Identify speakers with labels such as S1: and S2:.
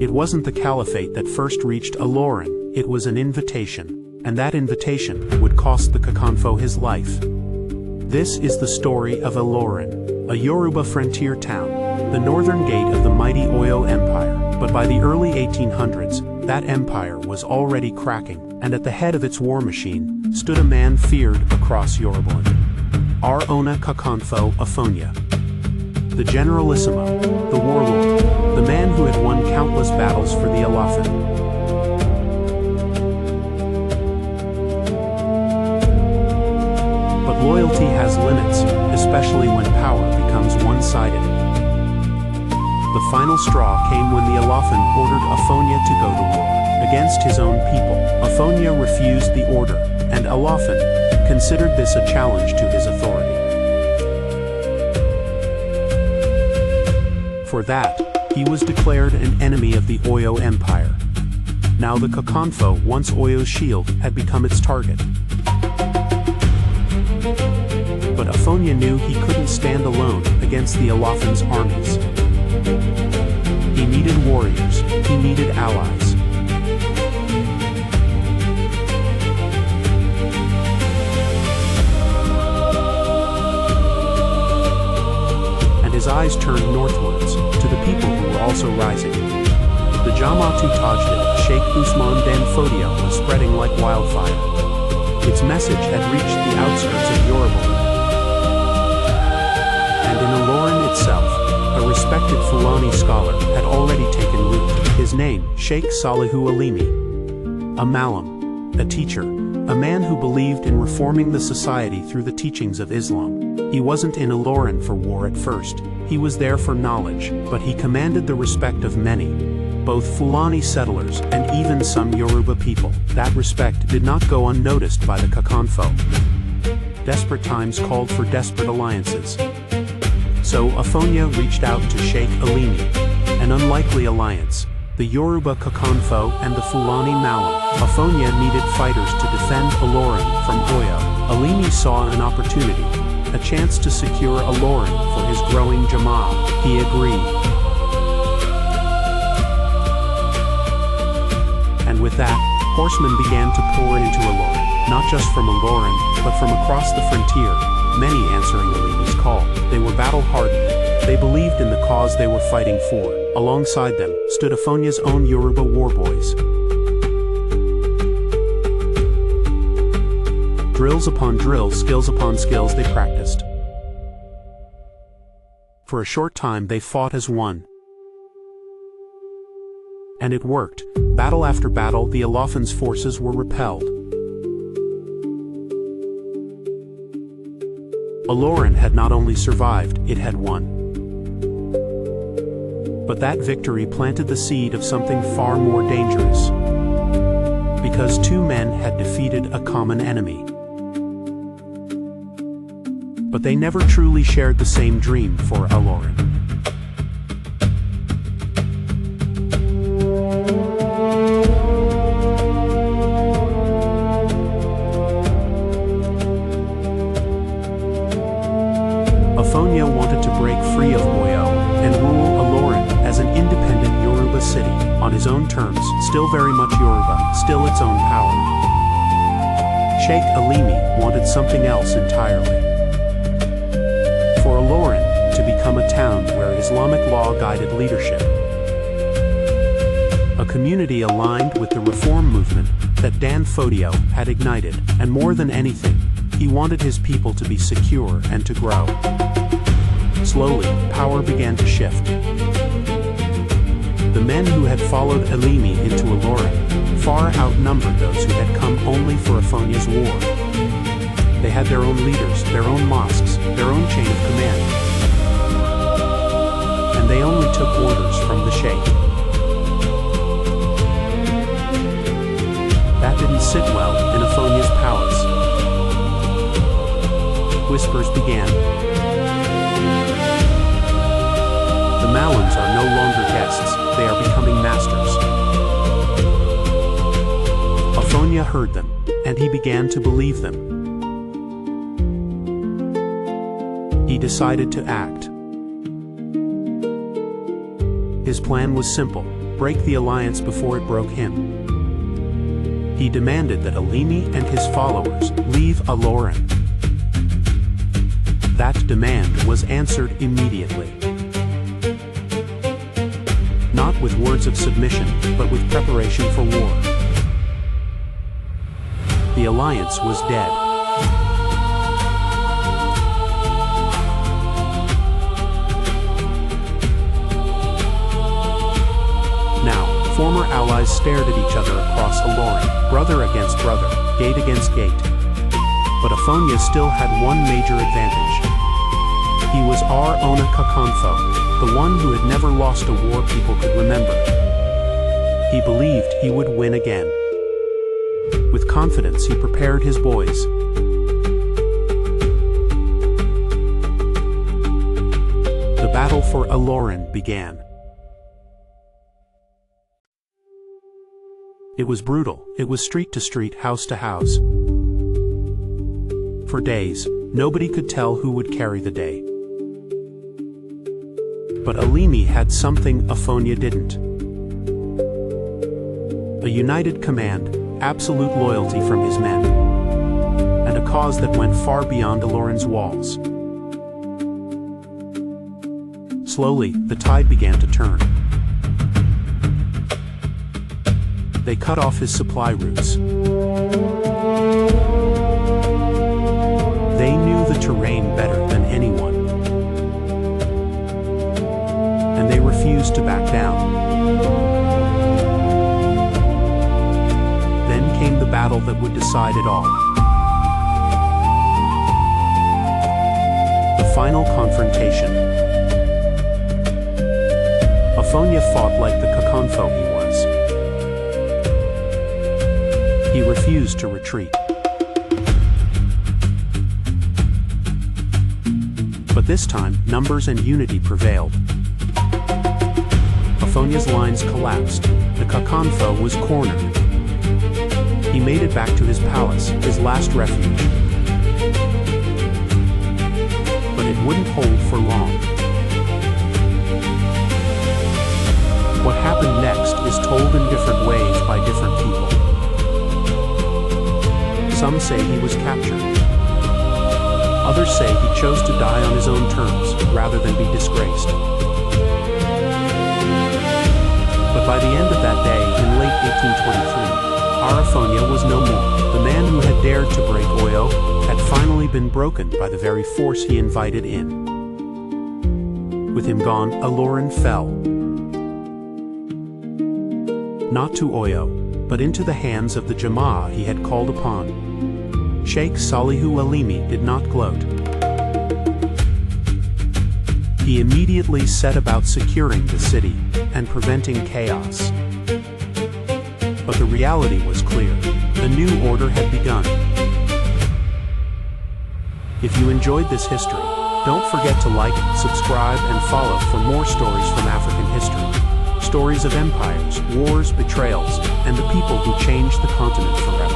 S1: It wasn't the caliphate that first reached Ilorin, it was an invitation, and that invitation would cost the Kakanfo his life. This is the story of Ilorin, a Yoruba frontier town, the northern gate of the mighty Oyo Empire. But by the early 1800s, that empire was already cracking, and at the head of its war machine stood a man feared across Yorubaland. Our Ona Kakanfo Afonja. The Generalissimo, the warlord, the man who had won countless battles for the Alafin. But loyalty has limits, especially when power becomes one-sided. The final straw came when the Alafin ordered Afonja to go to war against his own people. Afonja refused the order, and Alafin considered this a challenge to his authority. For that, he was declared an enemy of the Oyo Empire. Now the Kakanfo, once Oyo's shield, had become its target. But Afonja knew he couldn't stand alone against the Alafin's armies. He needed warriors, he needed allies. And his eyes turned northwards, to the people who were also rising. The Jama'atu Tajdid, Sheikh Usman Dan Fodio, was spreading like wildfire. Its message had reached the outskirts of Yoruba. And in Ilorin itself, a respected Fulani scholar had already taken root. His name, Sheikh Shehu Alimi. A Malam, a teacher, a man who believed in reforming the society through the teachings of Islam. He wasn't in Ilorin for war at first. He was there for knowledge, but he commanded the respect of many, both Fulani settlers and even some Yoruba people. That respect did not go unnoticed by the Kakanfo. Desperate times called for desperate alliances. So Afonja reached out to Sheikh Alimi, an unlikely alliance, the Yoruba Kakanfo and the Fulani Malam. Afonja needed fighters to defend Ilorin from Oyo. Alimi saw an opportunity, a chance to secure Ilorin for his growing Jama'ah. He agreed. And with that, horsemen began to pour into Ilorin, not just from Ilorin, but from across the frontier, many answering Alimi's call. They were battle-hardened. They believed in the cause they were fighting for. Alongside them stood Afonja's own Yoruba warboys. Drills upon drills, skills upon skills they practiced. For a short time they fought as one. And it worked. Battle after battle, the Alafin's forces were repelled. Ilorin had not only survived, it had won. But that victory planted the seed of something far more dangerous. Because two men had defeated a common enemy. But they never truly shared the same dream for Ilorin. Afonja wanted to break free of Oyo and rule Ilorin as an independent Yoruba city, on his own terms, still very much Yoruba, still its own power. Sheikh Alimi wanted something else entirely. For Ilorin to become a town where Islamic law guided leadership. A community aligned with the reform movement that Dan Fodio had ignited, and more than anything, he wanted his people to be secure and to grow. Slowly, power began to shift. The men who had followed Alimi into Ilorin far outnumbered those who had come only for Afonja's war. They had their own leaders, their own mosques, their own chain of command. And they only took orders from the sheikh. That didn't sit well in Afonja's palace. Whispers began. The Malams are no longer guests, they are becoming masters. Afonja heard them, and he began to believe them. He decided to act. His plan was simple. break the alliance before it broke him. He demanded that Alimi and his followers leave Ilorin. That demand was answered immediately. Not with words of submission, but with preparation for war. The alliance was dead. Now, former allies stared at each other across Ilorin, brother against brother, gate against gate. But Afonja still had one major advantage. He was our Ona Kakanfo, the one who had never lost a war people could remember. He believed he would win again. With confidence, he prepared his boys. The battle for Ilorin began. It was brutal. It was street to street, house to house. For days, nobody could tell who would carry the day. But Alimi had something Afonja didn't. A united command, absolute loyalty from his men, and a cause that went far beyond Ilorin's walls. Slowly, the tide began to turn. They cut off his supply routes. They knew the terrain better than anyone. And they refused to back down. Then came the battle that would decide it all. The final confrontation. Afonja fought like the Kakanfo he was. He refused to retreat. But this time, numbers and unity prevailed. Afonja's lines collapsed. The Kakanfo was cornered. He made it back to his palace, his last refuge. But it wouldn't hold for long. What happened next is told in different ways by different people. Some say he was captured. Others say he chose to die on his own terms, rather than be disgraced. But by the end of that day, in late 1823, our Afonja was no more. The man who had dared to break Oyo had finally been broken by the very force he invited in. With him gone, Ilorin fell. Not to Oyo, but into the hands of the Jama'ah he had called upon. Sheikh Salihu Alimi did not gloat. He immediately set about securing the city and preventing chaos. But the reality was clear. The new order had begun. If you enjoyed this history, don't forget to like, subscribe, and follow for more stories from African history. Stories of empires, wars, betrayals, and the people who changed the continent forever.